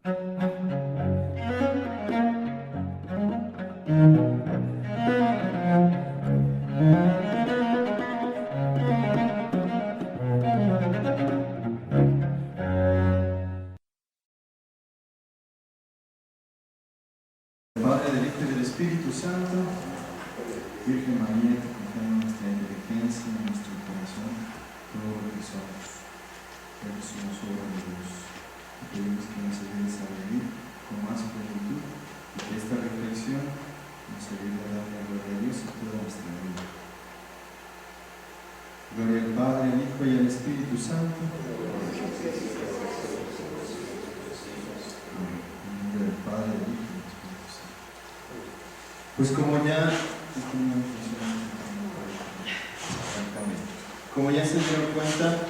Padre, del Hijo y del Espíritu Santo, Virgen María, que confía en nuestra inteligencia, en nuestro corazón, todo lo que somos obra de Dios. Y pedimos que nos ayudes a vivir con más plenitud y que esta reflexión nos ayude a dar la gloria a Dios en toda nuestra vida. Gloria al Padre, al Hijo y al Espíritu Santo. En nombre del Padre, del Hijo. Pues como ya se dieron cuenta,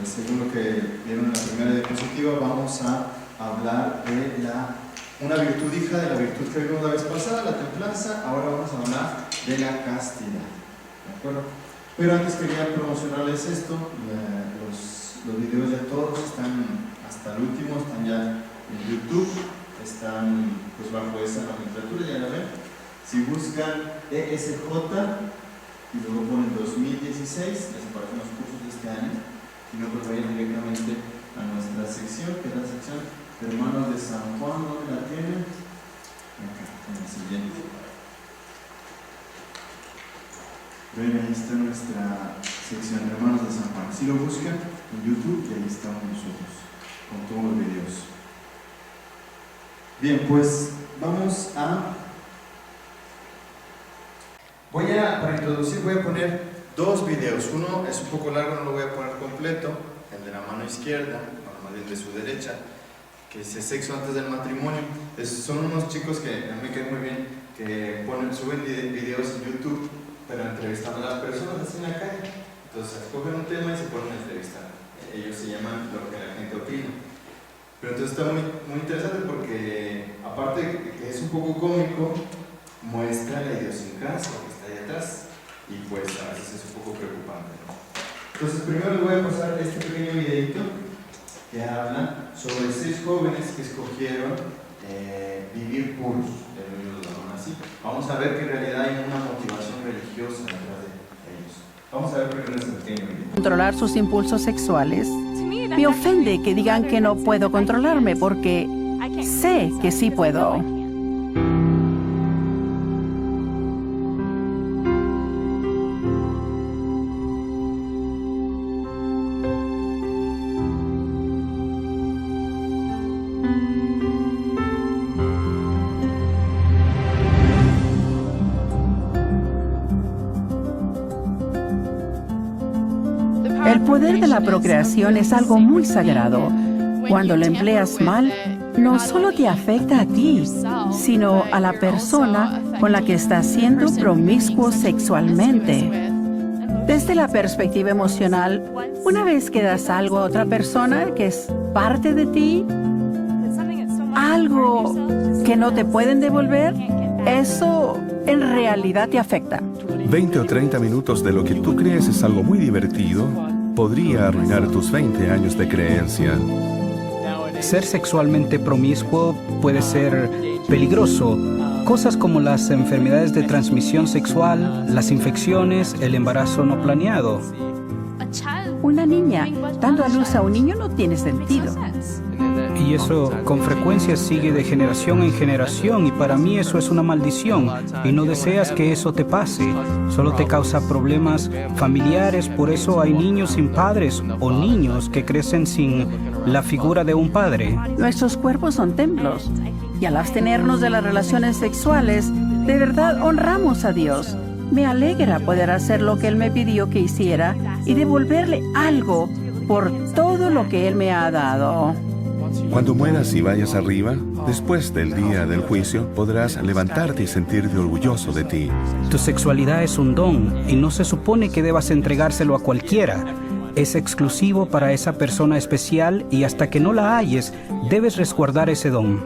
según lo que vieron en la primera diapositiva, vamos a hablar de una virtud hija de la virtud que vimos la vez pasada, la templanza. Ahora vamos a hablar de la castidad, ¿de acuerdo? Pero antes quería promocionarles esto. Los videos ya todos están, hasta el último, están ya en YouTube. Están pues bajo esa nomenclatura, ya la ven. Si buscan ESJ y luego ponen 2016, les aparecen los cursos de este año. Si no, pues vayan directamente a nuestra sección, que es la sección de Hermanos de San Juan. ¿Dónde la tienen? Acá, en la siguiente. Ven, ahí está nuestra sección de Hermanos de San Juan. Si lo buscan en YouTube, y ahí estamos nosotros, con todos los videos. Bien, pues vamos a... para introducir voy a poner dos videos. Uno es un poco largo, no lo voy a poner completo, el de la mano izquierda, o más bien de su derecha, que dice sexo antes del matrimonio. Son unos chicos que a mí me caen muy bien, que suben videos en YouTube, pero entrevistando a las personas así en la calle. Entonces escogen un tema y se ponen a entrevistar. Ellos se llaman Lo que la gente opina. Pero entonces está muy, muy interesante porque, aparte de que es un poco cómico, muestra la idiosincrasia que está ahí atrás y pues a veces es un poco preocupante, ¿no? Entonces primero les voy a pasar este pequeño videito que habla sobre 6 jóvenes que escogieron vivir puros, ellos lo llaman así. Vamos a ver que en realidad hay una motivación religiosa detrás de ellos. Vamos a ver primero este pequeño video. Controlar sus impulsos sexuales. Me ofende que digan que no puedo controlarme porque sé que sí puedo. El poder de la procreación es algo muy sagrado. Cuando lo empleas mal, no solo te afecta a ti, sino a la persona con la que estás siendo promiscuo sexualmente. Desde la perspectiva emocional, una vez que das algo a otra persona que es parte de ti, algo que no te pueden devolver, eso en realidad te afecta. 20 o 30 minutos de lo que tú crees es algo muy divertido podría arruinar tus 20 años de creencia. Ser sexualmente promiscuo puede ser peligroso. Cosas como las enfermedades de transmisión sexual, las infecciones, el embarazo no planeado. Una niña dando a luz a un niño no tiene sentido. Y eso con frecuencia sigue de generación en generación y para mí eso es una maldición y no deseas que eso te pase, solo te causa problemas familiares, por eso hay niños sin padres o niños que crecen sin la figura de un padre. Nuestros cuerpos son templos y al abstenernos de las relaciones sexuales, de verdad honramos a Dios. Me alegra poder hacer lo que Él me pidió que hiciera y devolverle algo por todo lo que Él me ha dado. Cuando mueras y vayas arriba, después del día del juicio, podrás levantarte y sentirte orgulloso de ti. Tu sexualidad es un don y no se supone que debas entregárselo a cualquiera. Es exclusivo para esa persona especial y hasta que no la halles, debes resguardar ese don.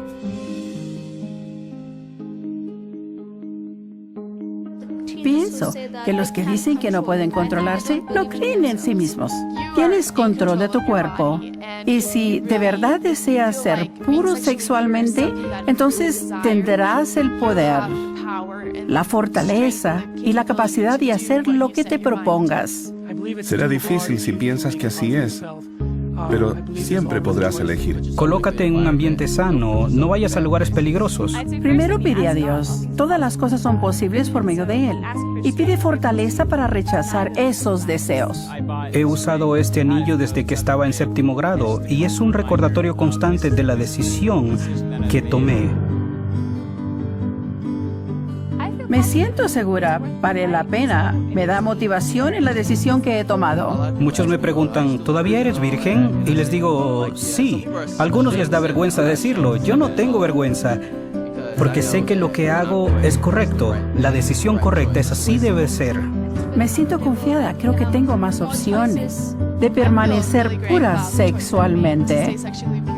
Pienso que los que dicen que no pueden controlarse no creen en sí mismos. Tienes control de tu cuerpo. Y si de verdad deseas ser puro sexualmente, entonces tendrás el poder, la fortaleza y la capacidad de hacer lo que te propongas. Será difícil si piensas que así es, pero siempre podrás elegir. Colócate en un ambiente sano, no vayas a lugares peligrosos. Primero pide a Dios. Todas las cosas son posibles por medio de Él. Y pide fortaleza para rechazar esos deseos. He usado este anillo desde que estaba en 7º grado y es un recordatorio constante de la decisión que tomé. Me siento segura, vale la pena, me da motivación en la decisión que he tomado. Muchos me preguntan, ¿todavía eres virgen? Y les digo, sí. A algunos les da vergüenza decirlo. Yo no tengo vergüenza, porque sé que lo que hago es correcto. La decisión correcta es así debe ser. Me siento confiada, creo que tengo más opciones de permanecer pura sexualmente.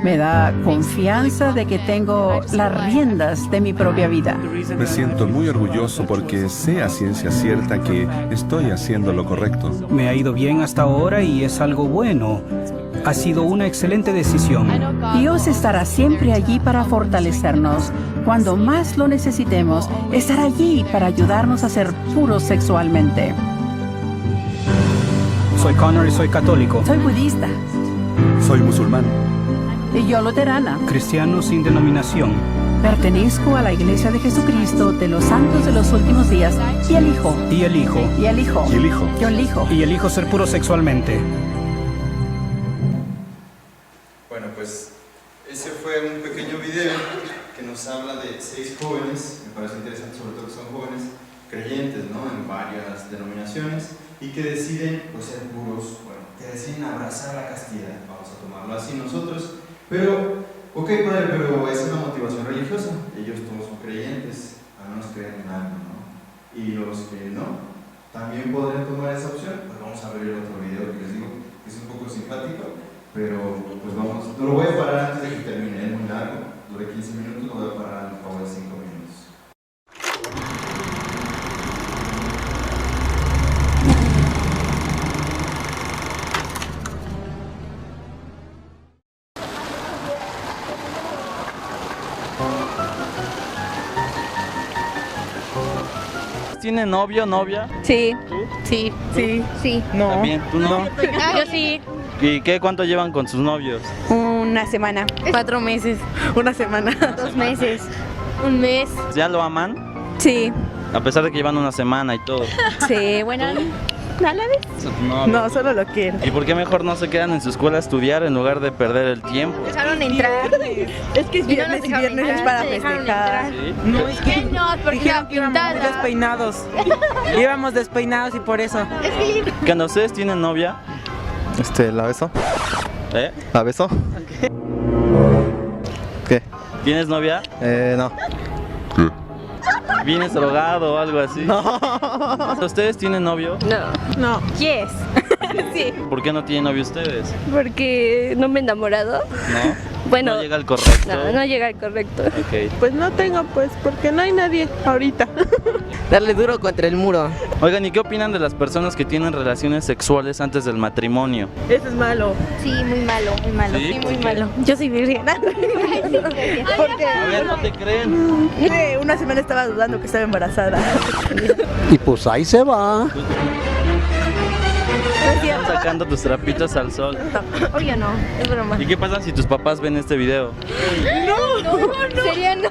Me da confianza de que tengo las riendas de mi propia vida. Me siento muy orgulloso porque sé a ciencia cierta que estoy haciendo lo correcto. Me ha ido bien hasta ahora y es algo bueno. Ha sido una excelente decisión. Dios estará siempre allí para fortalecernos. Cuando más lo necesitemos, estará allí para ayudarnos a ser puros sexualmente. Soy Connor y soy católico. Soy budista Soy musulmán. y yo luterana. Cristiano sin denominación. Pertenezco a la Iglesia de Jesucristo de los Santos de los Últimos Días y elijo, Y elijo. y elijo, Y elijo. yo elijo. Y elijo ser puro sexualmente. Bueno, pues ese fue un pequeño video que nos habla de 6 jóvenes, me parece interesante sobre todo que son jóvenes creyentes, ¿no? En varias denominaciones y que deciden pues, ser puros, bueno, que deciden abrazar la castidad, vamos a tomarlo así nosotros, pero, ok padre, pero es una motivación religiosa, ellos todos son creyentes, al menos creen en algo, ¿no? Y los que no, también podrían tomar esa opción, pues vamos a ver el otro video que les digo, que es un poco simpático, pero pues vamos, lo voy a parar antes de que termine, es muy largo, dura 15 minutos, lo voy a parar al cabo de 5 minutos. ¿Tiene novio o novia? Sí. Sí. Sí. Sí. No, ¿También? ¿Tú no? Yo sí. ¿Y qué? ¿Cuánto llevan con sus novios? Una semana. 4 meses. una semana. 2 meses. Un mes. ¿Ya lo aman? Sí. A pesar de que llevan una semana y todo. Sí, bueno. ¿A la vez? No. No, solo lo quiero. ¿Y por qué mejor no se quedan en su escuela a estudiar en lugar de perder el tiempo? Dejaron entrar. Es que es Y no viernes nos y dejaron viernes es entrar, para te dejaron festejar. entrar. ¿Sí? No, es que No, porque dijeron que íbamos muy pintada. despeinados. Íbamos despeinados y por eso. ¿Qué no ustedes tienen novia? ¿La beso? ¿Eh? ¿La beso? ¿Qué? ¿Tienes novia? No. ¿Vienes drogado o algo así? No. ¿Ustedes tienen novio? No. Yes. Sí. ¿Por qué no tienen novio ustedes? Porque no me he enamorado. ¿No? Bueno. ¿No llega al correcto? No llega al correcto. Ok. Pues no tengo, pues, porque no hay nadie ahorita. Darle duro contra el muro. Oigan, ¿y qué opinan de las personas que tienen relaciones sexuales antes del matrimonio? Eso es malo. Sí, muy malo, muy malo. ¿Sí? Sí, ¿Por muy qué? malo. Yo soy virgen. Porque A ver, no te creen. una semana estaba dudando que estaba embarazada. Y pues ahí se va. Están sacando tus trapitos al sol. Obvio no, es broma. ¿Y qué pasa si tus papás ven este video? ¿Sería no?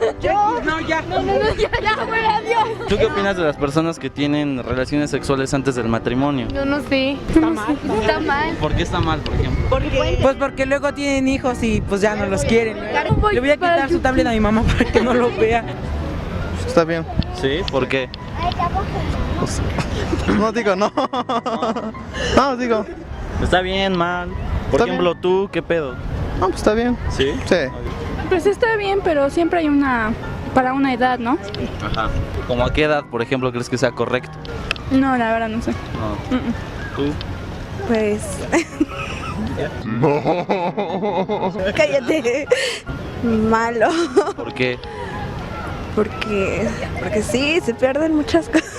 No, ya. No, ya, fuera, Dios. ¿Tú qué opinas de las personas que tienen relaciones sexuales antes del matrimonio? Yo no sé. Está mal. Está mal. ¿Por qué está mal, por ejemplo? Pues porque luego tienen hijos y pues ya no los quieren. Le voy a quitar su tablet a mi mamá para que no lo vea. Está bien. ¿Sí? ¿Por qué? No digo, no. No, digo. Está bien, mal. Por Está ejemplo, ¿tú qué pedo? No, pues está bien. ¿Sí? Sí. Pues está bien, pero siempre hay para una edad, ¿no? Ajá. ¿Cómo a qué edad, por ejemplo, crees que sea correcto? No, la verdad no sé. No. ¿Tú? Pues. Cállate. Malo. ¿Por qué? Porque sí, se pierden muchas cosas.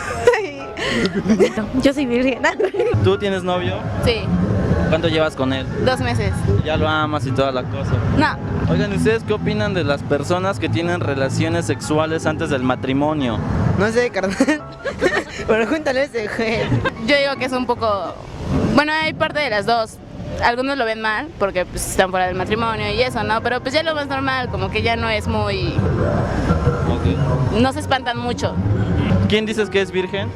Yo soy virgen. ¿Tú tienes novio? Sí. ¿Cuánto llevas con él? 2 meses. Ya lo amas y toda la cosa. No. Oigan, ¿ustedes qué opinan de las personas que tienen relaciones sexuales antes del matrimonio? No sé, carnal. Pero cuéntale ese, güey. Yo digo que es un poco... Bueno, hay parte de las dos. Algunos lo ven mal porque pues, están fuera del matrimonio y eso, ¿no? Pero pues ya lo ves normal, como que ya no es muy... Ok. No se espantan mucho. ¿Quién dices que es virgen?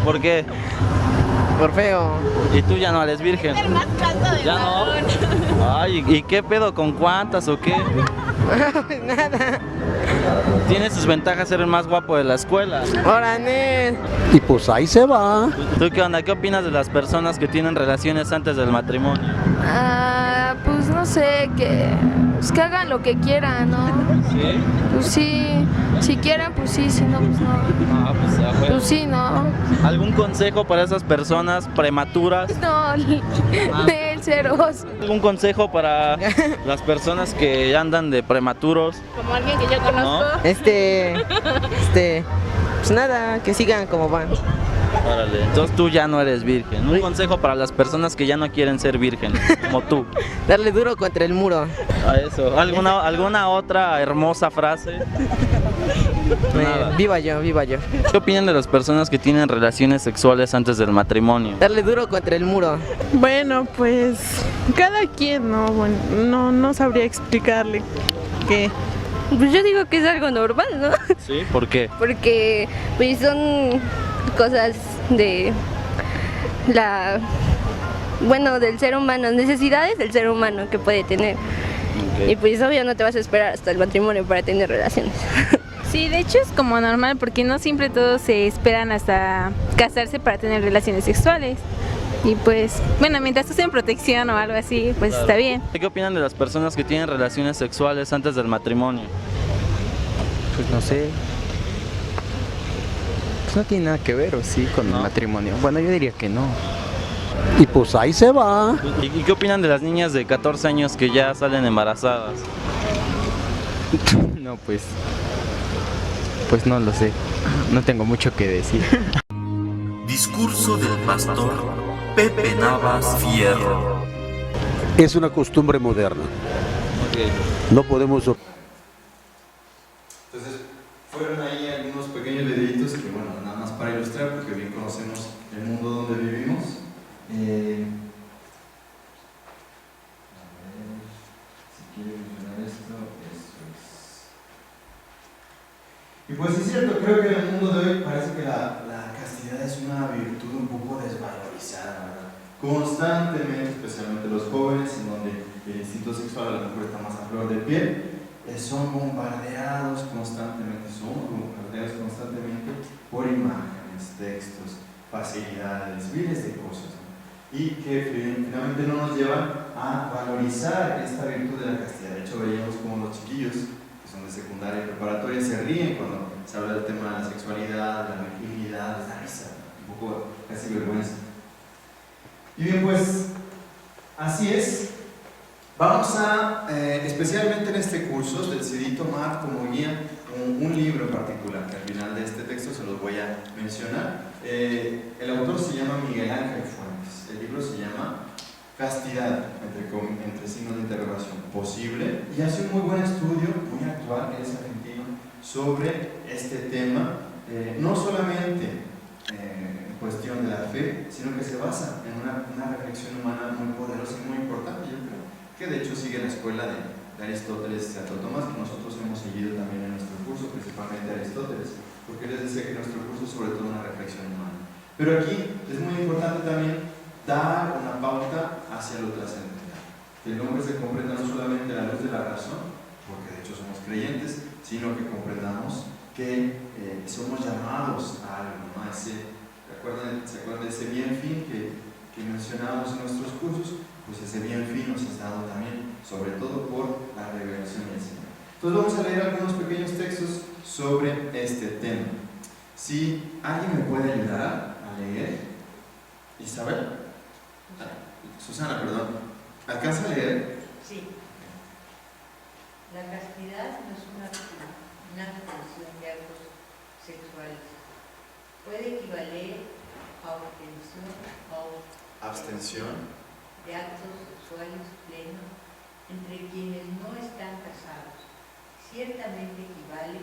¿Por qué? Por feo. ¿Y tú ya no eres virgen? ¿Ya no? Ay, ¿y qué pedo? ¿Con cuántas o qué? Nada. Tiene sus ventajas ser el más guapo de la escuela. Ahora, Nel. Y pues ahí se va. ¿Tú qué onda? ¿Qué opinas de las personas que tienen relaciones antes del matrimonio? Pues no sé, pues, que hagan lo que quieran, ¿no? ¿Sí? Pues sí, si quieren, pues sí, si no, pues no. Ah, pues ya, bueno. Pues sí, no. ¿Algún consejo para esas personas prematuras? No, del ceros. ¿Algún consejo para las personas que andan de prematuros? Como alguien que yo conozco. Pues nada, que sigan como van. Órale, entonces tú ya no eres virgen. Un consejo para las personas que ya no quieren ser virgen, como tú. Darle duro contra el muro. A eso. ¿Alguna otra hermosa frase? Nada. Viva yo, viva yo. ¿Qué opinan de las personas que tienen relaciones sexuales antes del matrimonio? Darle duro contra el muro. Bueno, pues cada quien, ¿no? Bueno, no sabría explicarle qué. Pues yo digo que es algo normal, ¿no? ¿Sí? ¿Por qué? Porque pues son cosas de del ser humano, necesidades del ser humano que puede tener. Okay. Y pues obvio no te vas a esperar hasta el matrimonio para tener relaciones. Sí, de hecho es como normal porque no siempre todos se esperan hasta casarse para tener relaciones sexuales. Y pues, bueno, mientras usen protección o algo así, pues Claro. está bien. ¿Qué opinan de las personas que tienen relaciones sexuales antes del matrimonio? Pues no sé. Pues no tiene nada que ver, ¿o sí? Con el matrimonio. Bueno, yo diría que no. Y pues ahí se va. ¿Y qué opinan de las niñas de 14 años que ya salen embarazadas? No, pues no lo sé. No tengo mucho que decir. Discurso del pastor Pepe Navas Fierro. Es una costumbre moderna. No podemos... Entonces, fueron ahí algunos pequeños videitos que, bueno, nada más para ilustrar, porque bien conocemos el mundo donde vivimos. A ver, si quiere funcionar esto, eso es. Y pues es cierto, creo que en el mundo de hoy parece que la castidad es una virtud un poco desvalorizada, ¿verdad? Constantemente, especialmente los jóvenes, en donde el instinto sexual a lo mejor está más a flor de piel, somos bombardeados constantemente por imágenes, textos, facilidades, miles de cosas, ¿no? Y que finalmente no nos llevan a valorizar esta virtud de la castidad. De hecho, veíamos como los chiquillos que son de secundaria y preparatoria se ríen cuando se habla del tema de la sexualidad, de la virginidad, les da risa, un poco casi vergüenza. Y bien, pues así es. Vamos a, especialmente en este curso, decidí tomar como guía un libro en particular, que al final de este texto se los voy a mencionar. El autor se llama Miguel Ángel Fuentes. El libro se llama Castidad, entre signos de interrogación, posible, y hace un muy buen estudio, muy actual, él es argentino, sobre este tema, no solamente en cuestión de la fe, sino que se basa en una reflexión humana muy poderosa y muy importante, yo creo, que de hecho sigue la escuela de Aristóteles y Santo Tomás, que nosotros hemos seguido también en nuestro curso, principalmente Aristóteles, porque les decía que nuestro curso es sobre todo una reflexión humana. Pero aquí es muy importante también dar una pauta hacia lo trascendental, que el hombre se comprenda no solamente a la luz de la razón, porque de hecho somos creyentes, sino que comprendamos que somos llamados a algo, ¿no? ¿Se acuerdan de ese bien fin que mencionábamos en nuestros cursos? Pues ese bien fin nos es dado también, sobre todo por la revelación del Señor. Entonces vamos a leer algunos pequeños textos sobre este tema. Si alguien me puede ayudar a leer, Isabel, Susana, perdón, ¿alcanza a leer? Sí. La castidad no es una abstención de actos sexuales. Puede equivaler a obtención o abstención de actos sexuales plenos entre quienes no están casados ciertamente equivale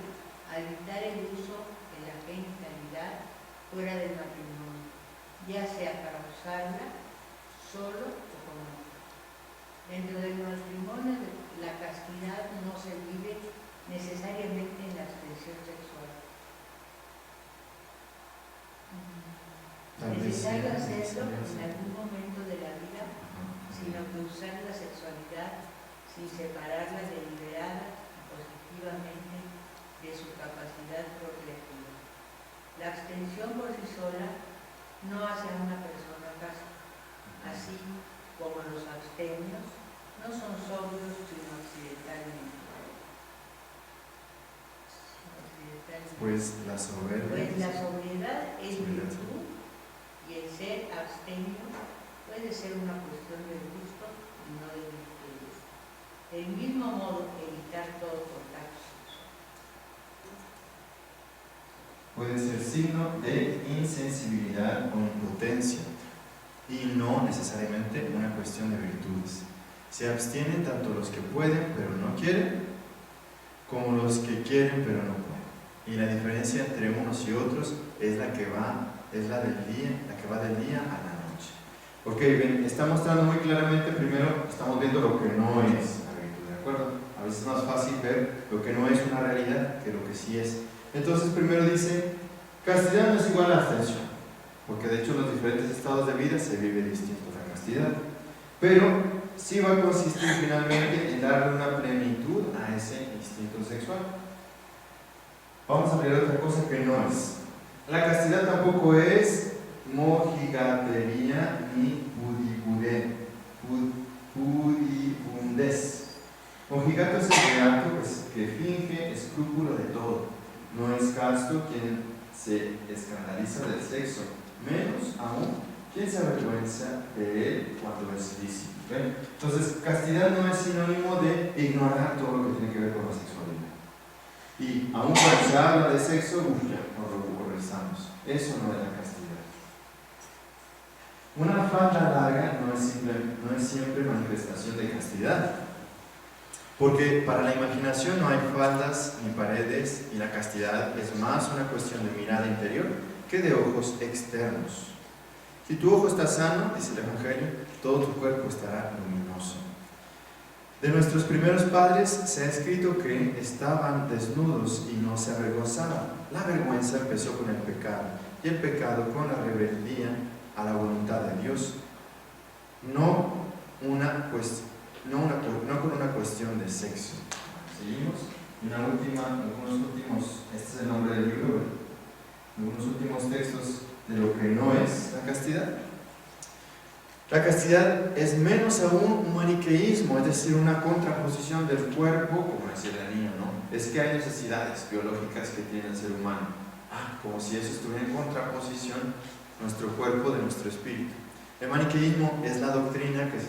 a evitar el uso de la genitalidad fuera del matrimonio, ya sea para usarla solo o con otro. Dentro del matrimonio, la castidad no se vive necesariamente en la abstención sexual. Necesario hacerlo en algún momento de la vida, sino que usar la sexualidad sin separarla deliberada y positivamente de su capacidad procreativa. La abstención por sí sola no hace a una persona casta, así como los abstemios no son sobrios sino accidentalmente. Pues la sobriedad es virtud y el ser abstemio puede ser una cuestión de gusto y no de virtud. Del mismo modo, evitar todo contacto sexual puede ser signo de insensibilidad o impotencia y no necesariamente una cuestión de virtudes. Se abstienen tanto los que pueden pero no quieren, como los que quieren pero no pueden. Y la diferencia entre unos y otros es la que va del día a la noche. Ok, bien, está mostrando muy claramente, primero estamos viendo lo que no es la virtud, ¿de acuerdo? A veces es más fácil ver lo que no es una realidad que lo que sí es. Entonces primero dice, castidad no es igual a abstención, porque de hecho en los diferentes estados de vida se vive distinto la castidad, pero sí va a consistir finalmente en darle una plenitud a ese instinto sexual. Vamos a ver otra cosa que no es. La castidad tampoco es mojigatería ni pudibundez. Mojigato es el beato que finge escrúpulo de todo. No es casto quien se escandaliza del sexo, menos aún quien se avergüenza de él cuando es lícito. ¿Ven? Entonces, castidad no es sinónimo de ignorar todo lo que tiene que ver con la sexualidad. Y aún cuando se habla de sexo, ya nos lo horrorizamos. Eso no es la castidad. Una falda larga no es siempre manifestación de castidad. Porque para la imaginación no hay faldas ni paredes y la castidad es más una cuestión de mirada interior que de ojos externos. Si tu ojo está sano, dice el Evangelio, todo tu cuerpo estará luminoso. De nuestros primeros padres se ha escrito que estaban desnudos y no se avergonzaban. La vergüenza empezó con el pecado y el pecado con la rebeldía a la voluntad de Dios. No con una cuestión de sexo. Seguimos. Este es el nombre del libro, algunos últimos textos de lo que no es la castidad. La castidad es menos aún un maniqueísmo, es decir, una contraposición del cuerpo, como decía el niño, ¿no? Es que hay necesidades biológicas que tiene el ser humano. Como si eso estuviera en contraposición nuestro cuerpo de nuestro espíritu. El maniqueísmo es la doctrina que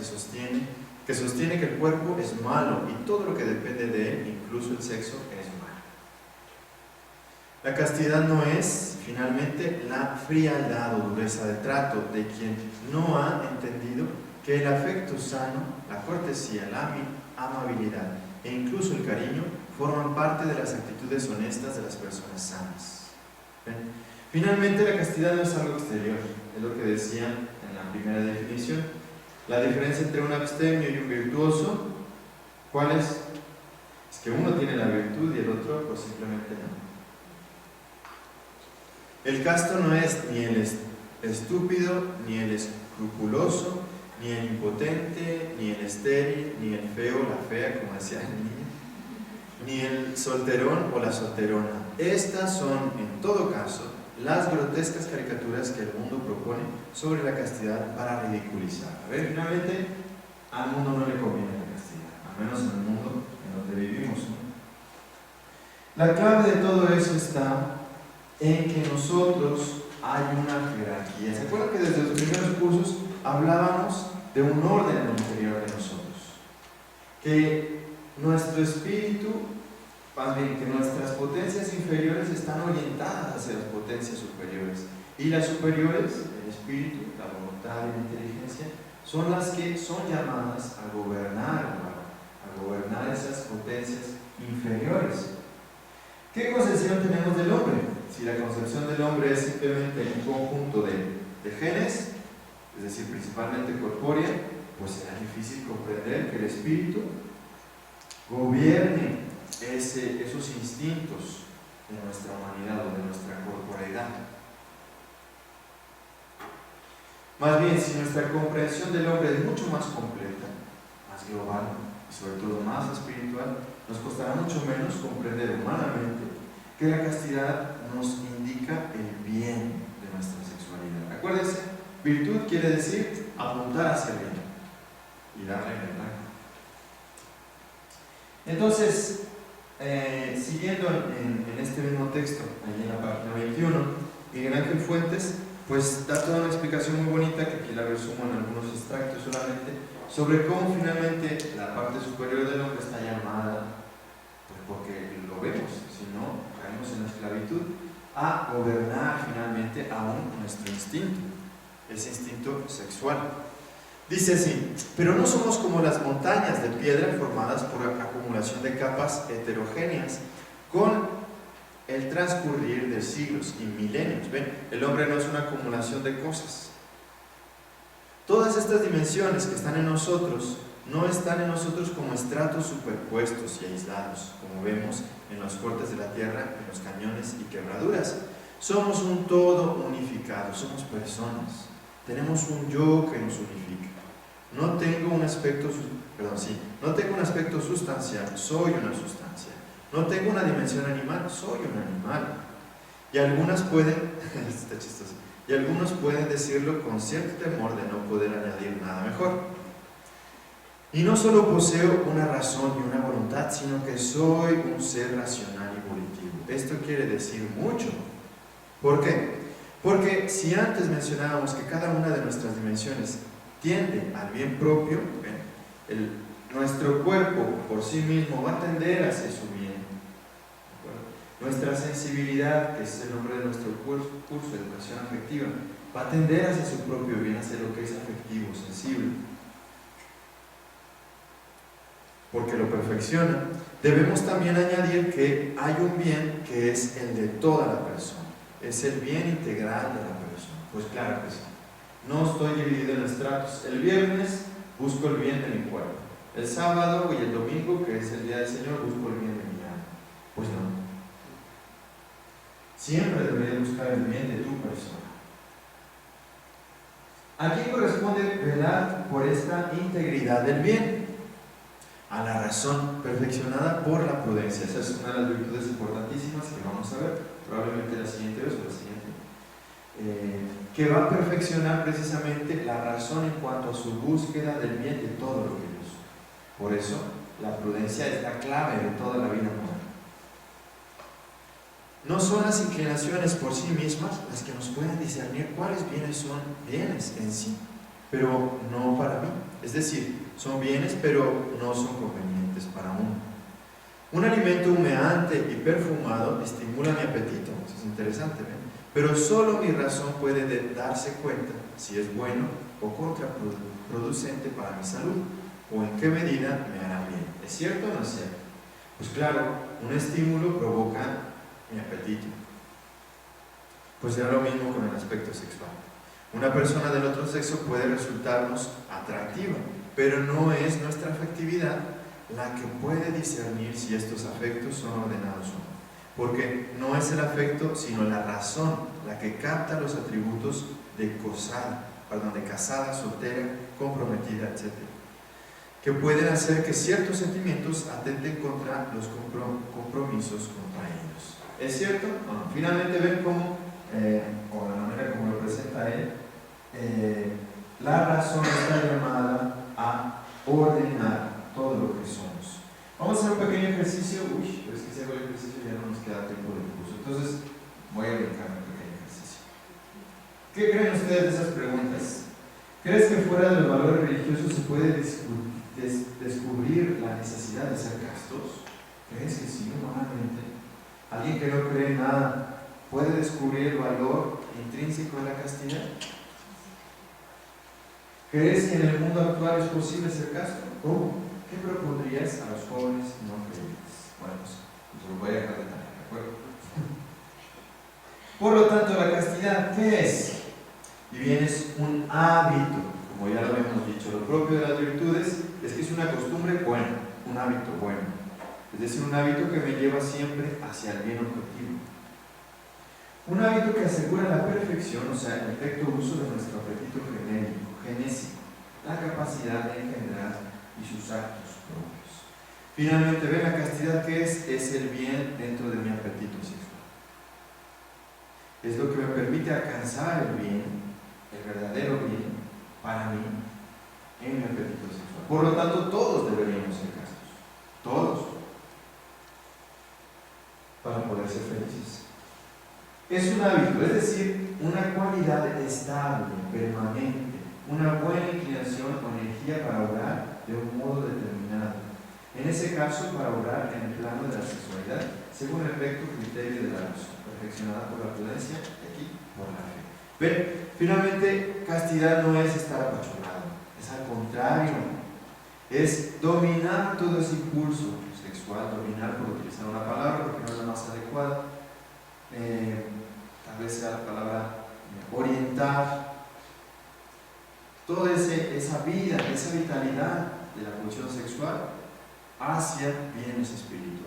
sostiene que el cuerpo es malo y todo lo que depende de él, incluso el sexo, es malo. La castidad no es, finalmente, la frialdad o dureza de trato de quien no ha entendido que el afecto sano, la cortesía, la amabilidad e incluso el cariño forman parte de las actitudes honestas de las personas sanas. ¿Ven? Finalmente, la castidad no es algo exterior, es lo que decía en la primera definición. La diferencia entre un abstemio y un virtuoso, ¿cuál es? Es que uno tiene la virtud y el otro pues simplemente no. El casto no es ni el estúpido, ni el escrupuloso, ni el impotente, ni el estéril, ni el feo, la fea, como decía el niño, ni el solterón o la solterona. Estas son, en todo caso, las grotescas caricaturas que el mundo propone sobre la castidad para ridiculizar. A ver, finalmente, al mundo no le conviene la castidad, al menos en el mundo en donde vivimos, ¿no? La clave de todo eso está en que nosotros hay una jerarquía. ¿Se acuerdan que desde los primeros cursos hablábamos de un orden en el interior de nosotros? Que nuestro espíritu, más bien que nuestras potencias inferiores están orientadas hacia las potencias superiores y las superiores, el espíritu, la voluntad y la inteligencia, son las que son llamadas a gobernar el varón, a gobernar esas potencias inferiores. ¿Qué concepción tenemos del hombre? Si la concepción del hombre es simplemente un conjunto de genes, es decir, principalmente corpórea, pues será difícil comprender que el espíritu gobierne esos instintos de nuestra humanidad o de nuestra corporeidad. Más bien, si nuestra comprensión del hombre es mucho más completa, más global y sobre todo más espiritual, nos costará mucho menos comprender humanamente que la castidad nos indica el bien de nuestra sexualidad. Acuérdense, virtud quiere decir apuntar hacia el bien y darle en el blanco. Entonces, siguiendo en este mismo texto, ahí en la página 21, Miguel Ángel Fuentes pues da toda una explicación muy bonita, que aquí la resumo en algunos extractos solamente, sobre cómo finalmente la parte superior del hombre está llamada, pues porque lo vemos, si no caemos en la esclavitud, a gobernar finalmente aún nuestro instinto, ese instinto sexual. Dice así: pero no somos como las montañas de piedra formadas por acumulación de capas heterogéneas con el transcurrir de siglos y milenios. ¿Ven? El hombre no es una acumulación de cosas. Todas estas dimensiones que están en nosotros no están en nosotros como estratos superpuestos y aislados, como vemos en los cortes de la tierra, en los cañones y quebraduras. Somos un todo unificado, somos personas. Tenemos un yo que nos unifica. No tengo un aspecto sustancial, soy una sustancia. No tengo una dimensión animal, soy un animal. Y algunas pueden, está chistoso, y algunos pueden decirlo con cierto temor de no poder añadir nada mejor. Y no solo poseo una razón y una voluntad, sino que soy un ser racional y volitivo. Esto quiere decir mucho. ¿Por qué? Porque si antes mencionábamos que cada una de nuestras dimensiones tiende al bien propio, nuestro cuerpo por sí mismo va a tender hacia su bien. Nuestra sensibilidad, que es el nombre de nuestro curso de educación afectiva, va a tender hacia su propio bien, hacia lo que es afectivo, sensible. Porque lo perfecciona. Debemos también añadir que hay un bien que es el de toda la persona, es el bien integral de la persona. Pues claro que sí. No estoy dividido en estratos. El viernes busco el bien de mi cuerpo. El sábado y el domingo, que es el día del Señor, busco el bien de mi alma. Pues no. Siempre deberías buscar el bien de tu persona. Aquí corresponde velar por esta integridad del bien, a la razón perfeccionada por la prudencia. Esa es una de las virtudes importantísimas que vamos a ver, probablemente la siguiente vez o la siguiente, que va a perfeccionar precisamente la razón en cuanto a su búsqueda del bien de todo lo que es. Por eso, la prudencia es la clave de toda la vida humana. No son las inclinaciones por sí mismas las que nos pueden discernir cuáles bienes son bienes en sí, pero no para mí. Es decir, son bienes, pero no son convenientes para uno. Un alimento humeante y perfumado estimula mi apetito. Eso es interesante, ¿ven? Pero solo mi razón puede darse cuenta si es bueno o contraproducente para mi salud, o en qué medida me hará bien. ¿Es cierto o no es cierto? Pues claro, un estímulo provoca mi apetito. Pues será lo mismo con el aspecto sexual. Una persona del otro sexo puede resultarnos atractiva, pero no es nuestra afectividad la que puede discernir si estos afectos son ordenados o no. Porque no es el afecto, sino la razón la que capta los atributos de casada, soltera, comprometida, etc. Que pueden hacer que ciertos sentimientos atenten contra los compromisos contra ellos. ¿Es cierto? Bueno, finalmente ven cómo, o la manera como lo presenta él, la razón está llamada a ordenar todo lo que somos. Vamos a hacer un pequeño ejercicio. Uy, pero es que si hago el ejercicio ya no nos queda tiempo de curso. Entonces, voy a brincar un pequeño ejercicio. ¿Qué creen ustedes de esas preguntas? ¿Crees que fuera de los valores religiosos se puede descubrir la necesidad de ser castos? ¿Crees que sí, humanamente? ¿Alguien que no cree en nada puede descubrir el valor intrínseco de la castidad? ¿Crees que en el mundo actual es posible ser casto? ¿Cómo? ¿Qué propondrías a los jóvenes no creyentes? Bueno, pues lo voy a dejar de tarea, ¿de acuerdo? Por lo tanto, la castidad, ¿qué es? Y bien, es un hábito, como ya lo habíamos dicho. Lo propio de las virtudes es que es una costumbre buena, un hábito bueno. Es decir, un hábito que me lleva siempre hacia el bien objetivo. Un hábito que asegura la perfección, o sea, el efecto uso de nuestro apetito genésico, la capacidad de engendrar y sus actos propios. Finalmente, ¿ven la castidad qué es? Es el bien dentro de mi apetito sexual. Es lo que me permite alcanzar el bien, el verdadero bien, para mí, en mi apetito sexual. Por lo tanto, todos deberíamos ser castos. Todos. Para poder ser felices. Es un hábito, es decir, una cualidad estable, permanente, una buena inclinación o energía para obrar de un modo determinado. En ese caso, para obrar en el plano de la sexualidad, según el recto criterio de la luz, perfeccionada por la prudencia y aquí por la fe. Ven, finalmente, castidad no es estar apachurrado, es al contrario, es dominar todo ese impulso sexual, dominar por utilizar una palabra porque no es la más adecuada, tal vez sea la palabra orientar, toda esa vida, esa vitalidad de la pulsión sexual hacia bienes espirituales.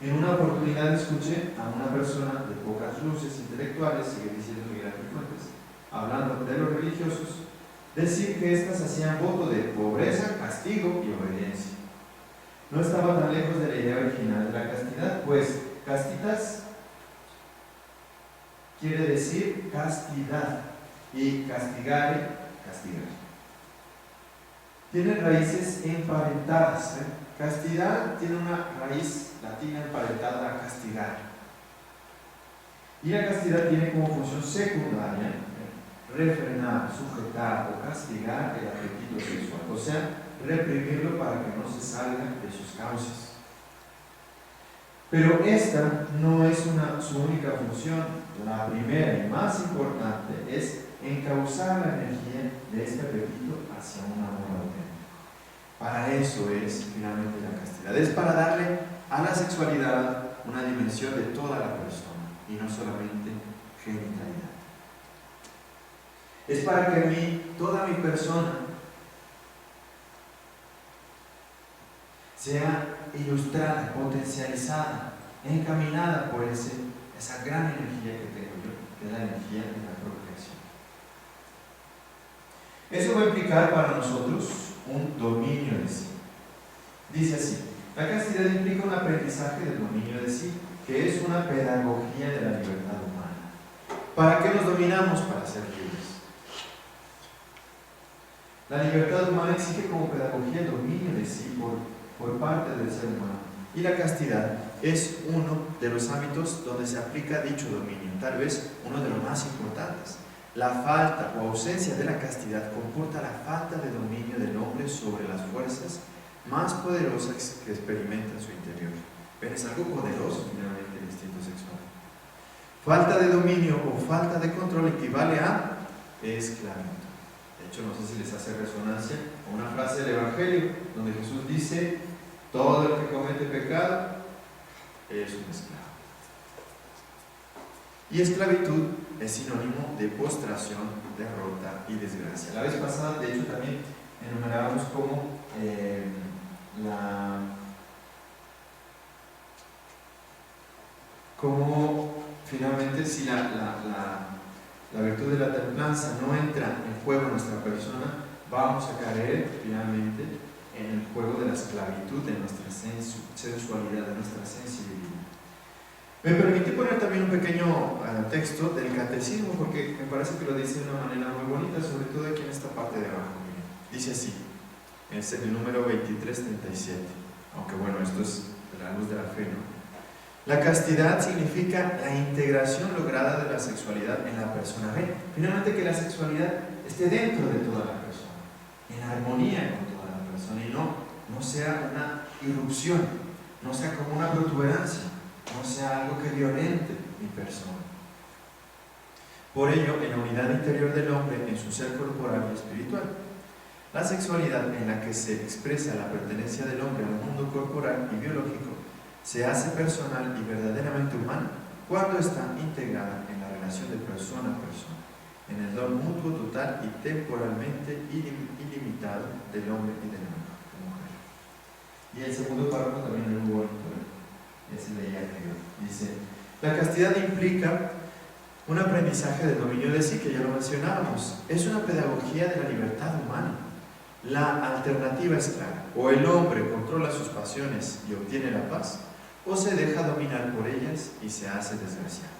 En una oportunidad escuché a una persona de pocas luces intelectuales, sigue diciendo Miguel Ángel Fuentes, hablando de los religiosos, decir que éstas hacían voto de pobreza, castigo y obediencia. No estaba tan lejos de la idea original de la castidad, pues castitas quiere decir castidad y castigare, castigar. Tienen raíces emparentadas. Castidad tiene una raíz latina emparentada a castigar. Y la castidad tiene como función secundaria refrenar, sujetar o castigar el apetito sexual, o sea, reprimirlo para que no se salga de sus causas. Pero esta no es su única función. La primera y más importante es encauzar la energía de este apetito hacia un amor auténtico. Para eso es finalmente la castidad. Es para darle a la sexualidad una dimensión de toda la persona y no solamente genitalidad. Es para que toda mi persona sea ilustrada, potencializada, encaminada por esa gran energía que tengo yo, que es la energía de la procreación. Eso va a implicar para nosotros un dominio de sí. Dice así: la castidad implica un aprendizaje del dominio de sí, que es una pedagogía de la libertad humana. ¿Para qué nos dominamos? Para ser libres. La libertad humana exige como pedagogía el dominio de sí por parte del ser humano. Y la castidad es uno de los ámbitos donde se aplica dicho dominio, tal vez uno de los más importantes. La falta o ausencia de la castidad comporta la falta de dominio del hombre sobre las fuerzas más poderosas que experimenta en su interior. Pero es algo poderoso finalmente el instinto sexual. Falta de dominio o falta de control equivale a esclavitud. De hecho, no sé si les hace resonancia a una frase del Evangelio donde Jesús dice: todo el que comete pecado es un esclavo. Y esclavitud es sinónimo de postración, derrota y desgracia. La vez pasada, de hecho, también enumerábamos como finalmente si la virtud de la templanza no entra en juego en nuestra persona, vamos a caer finalmente en el juego de la esclavitud de nuestra sensualidad, de nuestra sensibilidad. Me permití poner también un pequeño texto del catecismo porque me parece que lo dice de una manera muy bonita, sobre todo aquí en esta parte de abajo. Dice así, es el número 2337, aunque bueno, esto es de la luz de la fe, ¿no? La castidad significa la integración lograda de la sexualidad en la persona. ¿Ven? Finalmente que la sexualidad esté dentro de toda la persona, en armonía con toda la persona y no sea una irrupción, no sea como una protuberancia, no sea algo que violente mi persona. Por ello, en la unidad interior del hombre, en su ser corporal y espiritual. La sexualidad en la que se expresa la pertenencia del hombre al mundo corporal y biológico se hace personal y verdaderamente humana cuando está integrada en la relación de persona a persona, en el don mutuo total y temporalmente ilimitado del hombre y de la mujer. Y el segundo párrafo también es muy bonito, ese leía que dice: la castidad implica un aprendizaje del dominio de sí, que ya lo mencionábamos. Es una pedagogía de la libertad humana. La alternativa es clara: o el hombre controla sus pasiones y obtiene la paz, o se deja dominar por ellas y se hace desgraciado.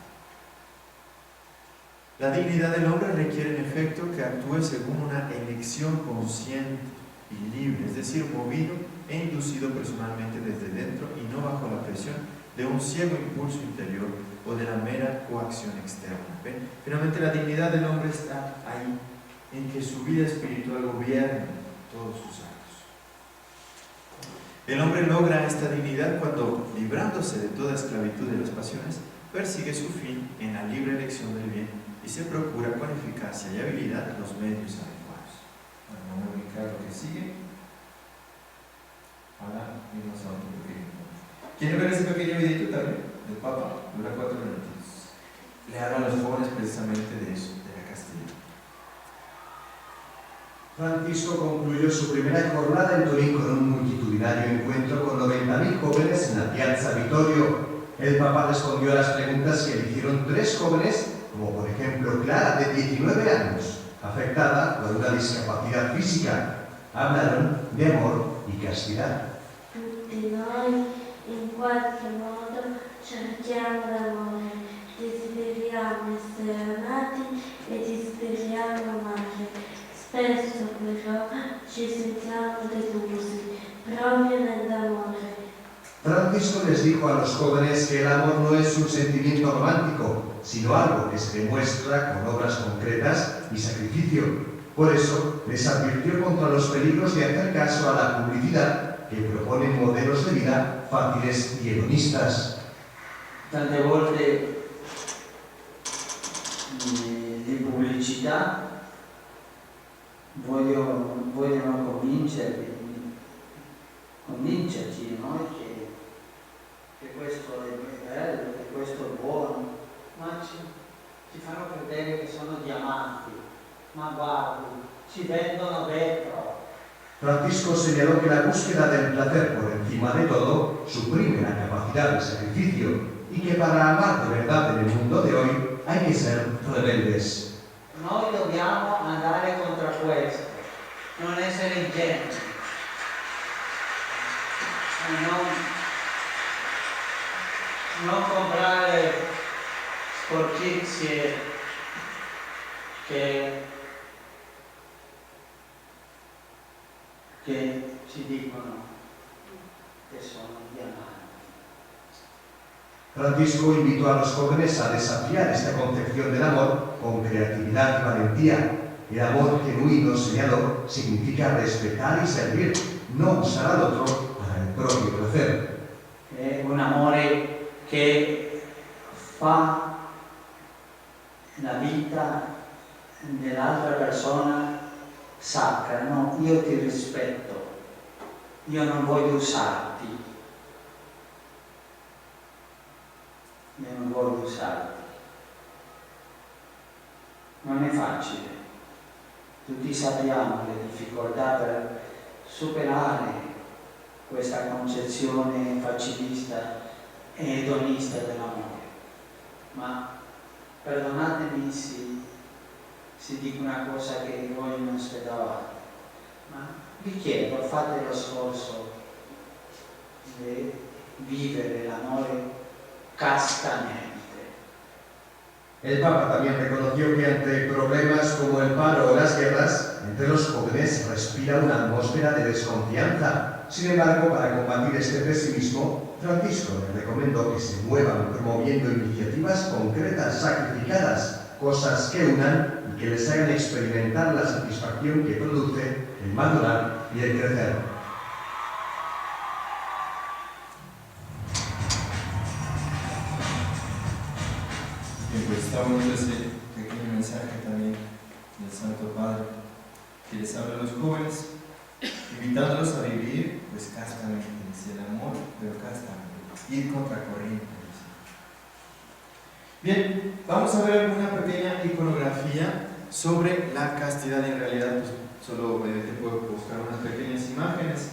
La dignidad del hombre requiere en efecto que actúe según una elección consciente y libre, es decir, movido e inducido personalmente desde dentro y no bajo la presión de un ciego impulso interior o de la mera coacción externa. ¿Ven? Finalmente, la dignidad del hombre está ahí, en que su vida espiritual gobierna todos sus actos. El hombre logra esta dignidad cuando, librándose de toda esclavitud de las pasiones, persigue su fin en la libre elección del bien y se procura con eficacia y habilidad los medios adecuados. Bueno, vamos a ubicar lo que sigue. Ahora vamos a otro pequeño. ¿Quieren ver ese pequeño videito también? Del Papa, dura 4 minutos. Le habla a los jóvenes precisamente de eso, de la castidad. Francisco concluyó su primera jornada en Turín con un multitudinario encuentro con 90.000 jóvenes en la Piazza Vittorio. El Papa respondió a las preguntas que le hicieron 3 jóvenes, como por ejemplo Clara, de 19 años, afectada por una discapacidad física. Hablaron de amor y castidad. Tutti noi, in qualche modo, cerchiamo l'amore, desideriamo essere amati e desideriamo amare. Spesso però ci sentiamo delusi, proprio nell'amore. Francisco les dijo a los jóvenes que el amor no es un sentimiento romántico, sino algo que se demuestra con obras concretas y sacrificio. Por eso les advirtió contra los peligros de hacer caso a la publicidad que proponen modelos de vida fáciles y hedonistas. Tante volte le pubblicità vogliono convincerci, no? che questo è bello, che questo è buono, ma ci fanno credere che sono diamanti, ma guardi, ci vendono vetro. Francisco señaló que la búsqueda del placer por encima de todo suprime la capacidad de sacrificio y que para amar de verdad en el mundo de hoy hay que ser rebeldes. Noi dobbiamo andare contro questo, non essere ingenui, non comprare sporcizie che ci dicono che sono diamanti. Francisco invitó a los jóvenes a desafiar esta concepción del amor con creatividad y valentía. El amor genuino, señaló, significa respetar y servir, no usar al otro para el propio placer. È un amore che fa la vita dell'altra persona sacra, no? Io ti rispetto, io non voglio usarti. Io non voglio usarti. Non è facile. Tutti sappiamo le difficoltà per superare questa concezione facilista e edonista dell'amore. Ma perdonatemi se dico una cosa che voi non aspettavate, ma vi chiedo, fate lo sforzo di vivere l'amore castamente. El Papa también reconoció que ante problemas como el paro o las guerras, entre los jóvenes respira una atmósfera de desconfianza. Sin embargo, para combatir este pesimismo, Francisco les recomendó que se muevan promoviendo iniciativas concretas, sacrificadas, cosas que unan y que les hagan experimentar la satisfacción que produce el madurar y el crecer. Pues estamos en ese pequeño Santo Padre, que les habla a los jóvenes, invitándolos a vivir, pues castamente, dice el amor, pero castamente, ir contracorriente. Bien, vamos a ver alguna pequeña iconografía sobre la castidad, y en realidad pues, solo me dio tiempo de buscar unas pequeñas imágenes.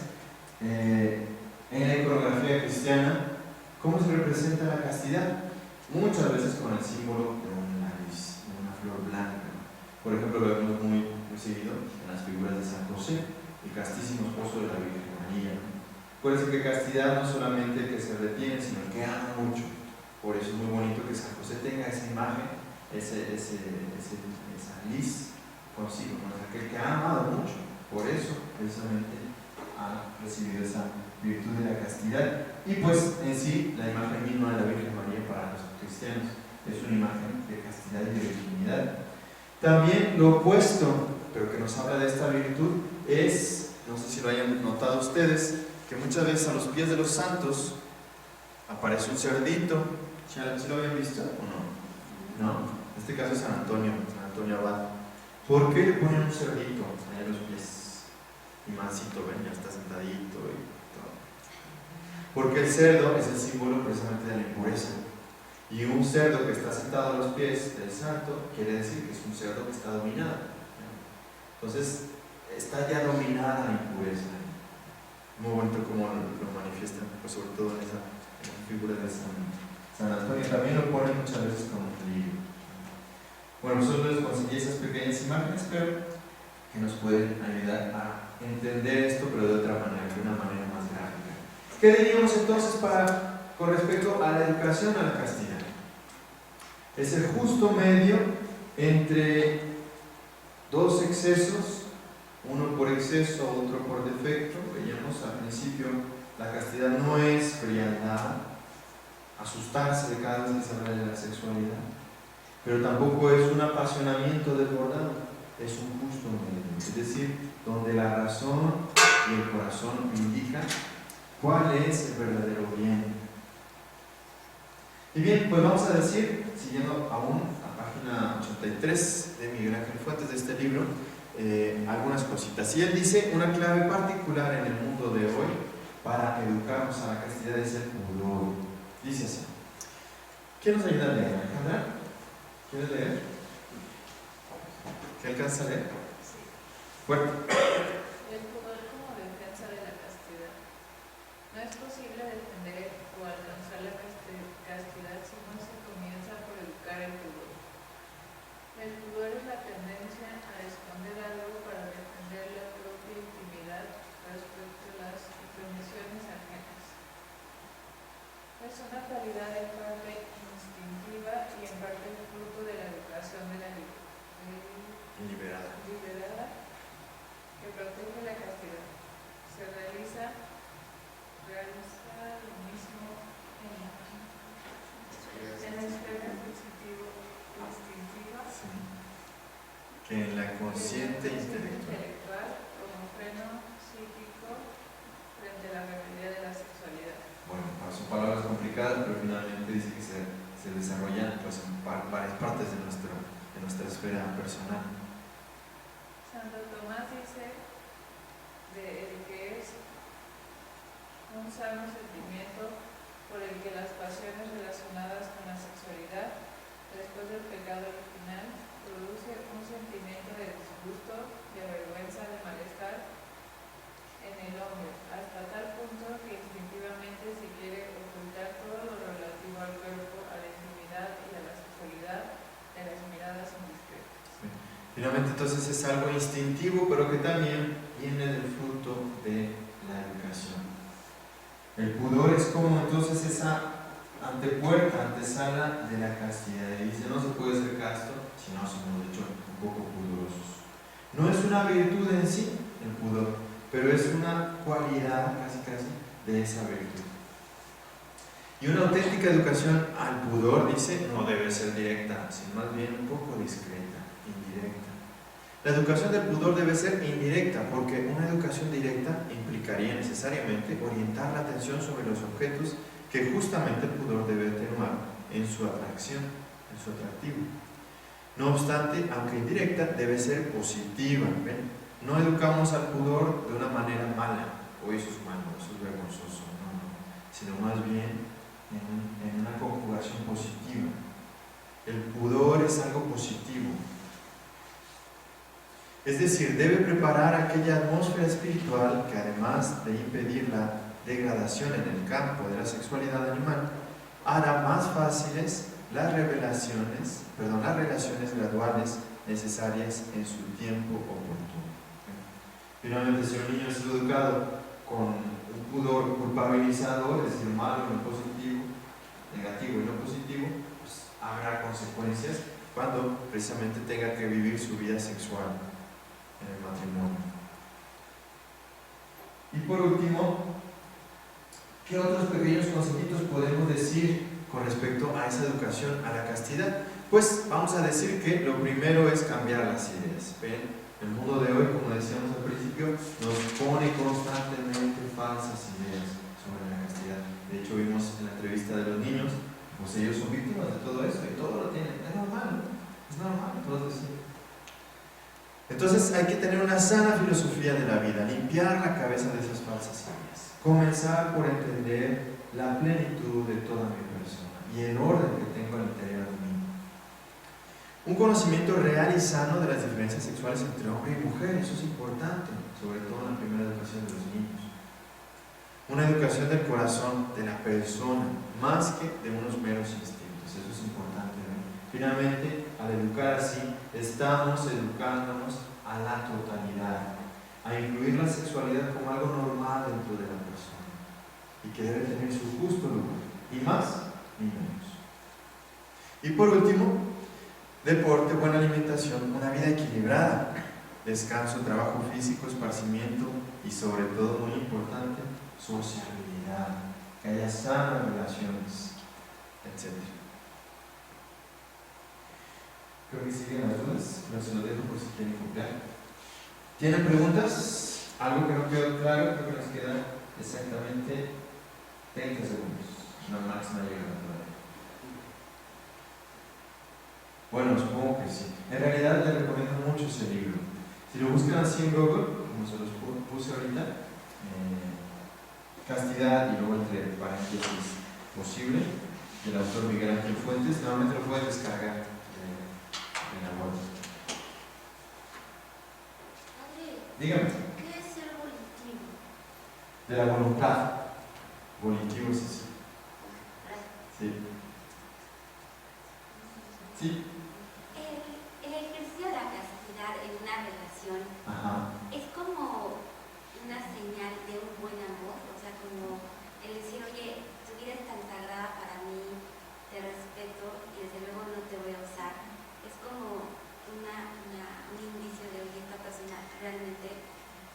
En la iconografía cristiana, ¿cómo se representa la castidad? Muchas veces con el símbolo de un nariz, de una flor blanca. Por ejemplo, lo vemos muy seguido en las figuras de San José, el castísimo esposo de la Virgen María. Por eso que castidad no solamente que se retiene, sino que ama mucho. Por eso es muy bonito que San José tenga esa imagen, esa lis consigo, ¿no? Aquel que ha amado mucho. Por eso, precisamente, ha recibido esa virtud de la castidad. Y pues, en sí, la imagen misma de la Virgen María para los cristianos es una imagen de castidad y de virginidad. También lo opuesto, pero que nos habla de esta virtud, es, no sé si lo hayan notado ustedes, que muchas veces a los pies de los santos aparece un cerdito. ¿Sí lo habían visto o no? No, en este caso es San Antonio Abad. ¿Por qué le ponen un cerdito ahí a los pies? Y mansito, ven, ya está sentadito y todo. Porque el cerdo es el símbolo precisamente de la impureza. Y un cerdo que está sentado a los pies del santo quiere decir que es un cerdo que está dominado. Entonces, está ya dominada la impureza. Muy bonito como lo manifiestan, pues sobre todo en esa figura de San Antonio. También lo ponen muchas veces como un lirio. Bueno, nosotros les conseguí esas pequeñas imágenes, pero que nos pueden ayudar a entender esto, pero de otra manera, de una manera más gráfica. ¿Qué diríamos entonces con respecto a la educación a la castidad? Es el justo medio entre dos excesos, uno por exceso, otro por defecto. Veíamos al principio, la castidad no es frialdad, asustarse de cada vez que se habla de la sexualidad, pero tampoco es un apasionamiento desbordado, es un justo medio, es decir, donde la razón y el corazón indican cuál es el verdadero bien. Y bien, pues vamos a decir, siguiendo aún a página 83 de Miguel Ángel Fuentes de este libro, algunas cositas. Y él dice, una clave particular en el mundo de hoy para educarnos a la castidad es el pudor. Dice así. ¿Quién nos ayuda a leer, Alejandra? ¿Quieres leer? ¿Qué alcanza a leer? Sí. Fuerte. El pudor como defensa de la castidad. No es posible defender o alcanzar la castidad si no se comienza por educar el pudor. El pudor es la tendencia a esconder algo para defender la propia intimidad respecto a las pretensiones ajenas. Es una cualidad en parte instintiva y en parte fruto de la educación de la liberada que protege la castidad. Se realiza lo mismo en la esfera instintiva que en la consciente intelectual como freno psíquico frente a la rebeldía de la sexualidad. Bueno, son palabras complicadas, pero finalmente dice que se desarrollan pues, en varias partes de nuestra esfera personal. Santo Tomás dice de que es un sano sentimiento por el que las pasiones relacionadas con la sexualidad, después del pecado original, produce un sentimiento de disgusto, de vergüenza, de malestar en el hombre, hasta tal punto que instintivamente se quiere ocultar todo lo relativo al cuerpo, a la intimidad y a la sexualidad de las miradas indiscretas. Sí. Finalmente entonces es algo instintivo, pero que también viene del fruto de la educación. El pudor es como entonces esa antepuerta, antesala de la castidad. Y dice, no se puede ser casto si no somos de hecho un poco pudorosos. No es una virtud en sí el pudor, pero es una cualidad casi de esa virtud. Y una auténtica educación al pudor, dice, no debe ser directa, sino más bien un poco discreta, indirecta. La educación del pudor debe ser indirecta, porque una educación directa implicaría necesariamente orientar la atención sobre los objetos que justamente el pudor debe atenuar en su atracción, en su atractivo. No obstante, aunque indirecta, debe ser positiva. ¿Ven? No educamos al pudor de una manera mala, o eso es malo, eso es vergonzoso, no, sino más bien en una conjugación positiva. El pudor es algo positivo. Es decir, debe preparar aquella atmósfera espiritual que, además de impedir la degradación en el campo de la sexualidad animal, hará más fáciles las relaciones graduales necesarias en su tiempo oportuno. Finalmente, si un niño es educado con un pudor culpabilizador, es decir, malo en lo positivo, negativo en lo positivo, pues habrá consecuencias cuando precisamente tenga que vivir su vida sexual en el matrimonio. Y por último, ¿qué otros pequeños conceptos podemos decir con respecto a esa educación a la castidad? Pues vamos a decir que lo primero es cambiar las ideas. ¿Ven? El mundo de hoy, como decíamos al principio, nos pone constantemente falsas ideas sobre la castidad. De hecho, vimos en la entrevista de los niños, pues ellos son víctimas de todo eso y todo lo tienen. Es normal, todos decimos. Entonces hay que tener una sana filosofía de la vida, limpiar la cabeza de esas falsas ideas, comenzar por entender la plenitud de toda mi persona y el orden que tengo al interior de mí. Un conocimiento real y sano de las diferencias sexuales entre hombre y mujer, eso es importante, sobre todo en la primera educación de los niños. Una educación del corazón, de la persona, más que de unos meros instintos, eso es importante, ¿no? Finalmente, al educar así, estamos educándonos a la totalidad, a incluir la sexualidad como algo normal dentro de la persona y que debe tener su justo lugar, ni más ni menos. Y por último, deporte, buena alimentación, una vida equilibrada, descanso, trabajo físico, esparcimiento y sobre todo, muy importante, sociabilidad, que haya sanas relaciones, etc. Creo que siguen las dudas, pero se lo dejo por si quieren copiar. ¿Tienen preguntas? ¿Algo que no quedó claro? Creo que nos queda exactamente 30 segundos, la máxima llegada todavía. Bueno, supongo que sí. En realidad les recomiendo mucho ese libro. Si lo buscan así en Google, como se los puse ahorita, Castidad y luego entre paréntesis Posible, del autor Miguel Ángel Fuentes, normalmente lo pueden descargar en la web. Dígame. ¿Qué es el volitivo? De la voluntad. Volitivo es así. Sí. Sí. El ejercicio de la castidad en una relación es como una señal de un buen amor, o sea, como el decir, oye, tu vida es tan sagrada para mí, te respeto y desde luego no te voy a usar. Es como un indicio de, oye, esta persona realmente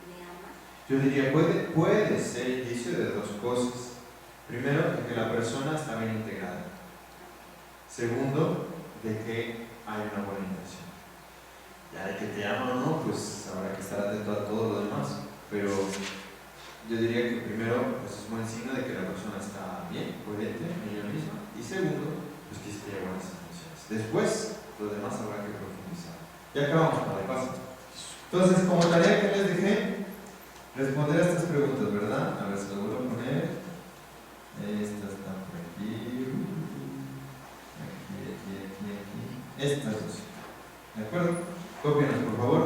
me ama. Yo diría, puede ser indicio de dos cosas. Primero, de que la persona está bien integrada. Segundo, de que hay una buena intención. Ya de que te ama o no, pues habrá que estar atento a todo lo demás. Pero yo diría que primero, pues es un buen signo de que la persona está bien, coherente en ella misma. Y segundo, pues que tiene buenas intenciones. Después, lo demás habrá que profundizar. Ya acabamos, padre, pasa. Entonces, como tarea que les dejé, responder a estas preguntas, ¿verdad? A ver, se lo vuelvo a poner. Estas están por aquí. Estas dos. ¿De acuerdo? Cópianos, por favor,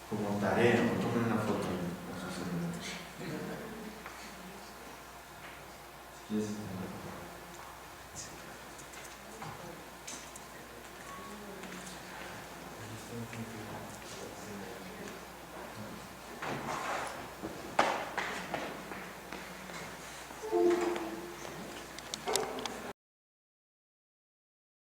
como tarea, o tomen una foto. Si quieres,